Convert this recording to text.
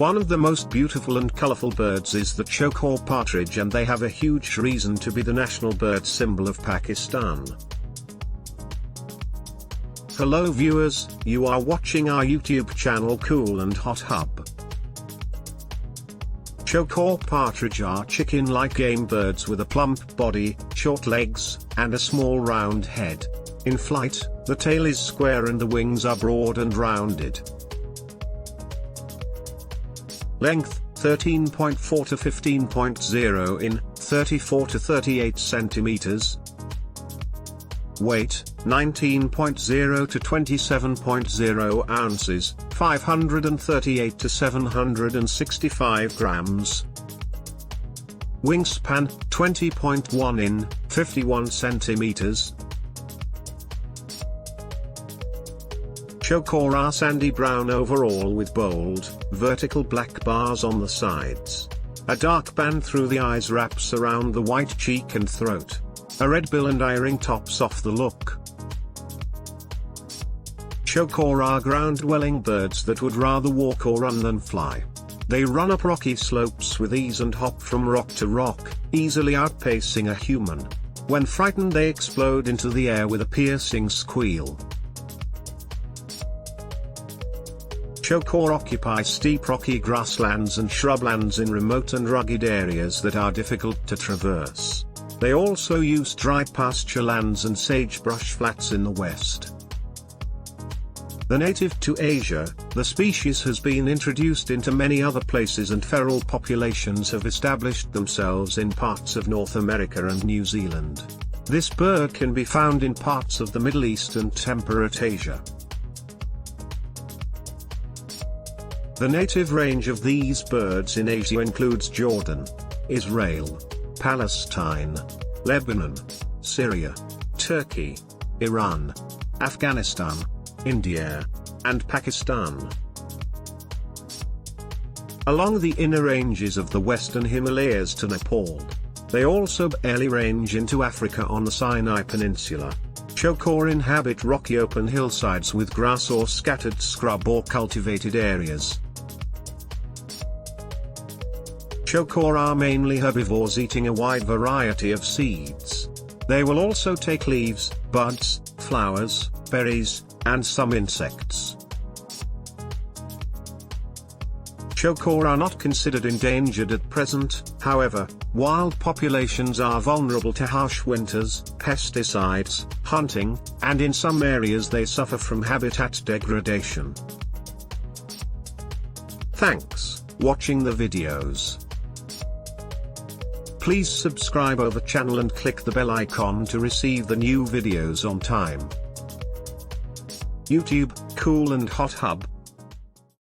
One of the most beautiful and colorful birds is the Chukor partridge, and they have a huge reason to be the national bird symbol of Pakistan. Hello viewers, you are watching our YouTube channel Kool&hothub. Chukor partridge are chicken-like game birds with a plump body, short legs, and a small round head. In flight, the tail is square and the wings are broad and rounded. Length, 13.4 to 15.0 in, 34 to 38 centimeters. Weight, 19.0 to 27.0 ounces, 538 to 765 grams. Wingspan, 20.1 in, 51 centimeters. Chukor are sandy brown overall with bold, vertical black bars on the sides. A dark band through the eyes wraps around the white cheek and throat. A red bill and eye-ring tops off the look. Chukor are ground-dwelling birds that would rather walk or run than fly. They run up rocky slopes with ease and hop from rock to rock, easily outpacing a human. When frightened, they explode into the air with a piercing squeal. Chukor occupy steep rocky grasslands and shrublands in remote and rugged areas that are difficult to traverse. They also use dry pasture lands and sagebrush flats in the west. The native to Asia, the species has been introduced into many other places, and feral populations have established themselves in parts of North America and New Zealand. This bird can be found in parts of the Middle East and temperate Asia. The native range of these birds in Asia includes Jordan, Israel, Palestine, Lebanon, Syria, Turkey, Iran, Afghanistan, India, and Pakistan. Along the inner ranges of the western Himalayas to Nepal. They also barely range into Africa on the Sinai Peninsula. Chukor inhabit rocky open hillsides with grass or scattered scrub or cultivated areas. Chukor are mainly herbivores, eating a wide variety of seeds. They will also take leaves, buds, flowers, berries, and some insects. Chukor are not considered endangered at present, however, wild populations are vulnerable to harsh winters, pesticides, hunting, and in some areas they suffer from habitat degradation. Thanks for watching the videos. Please subscribe our channel and click the bell icon to receive the new videos on time. YouTube, Kool&hothub.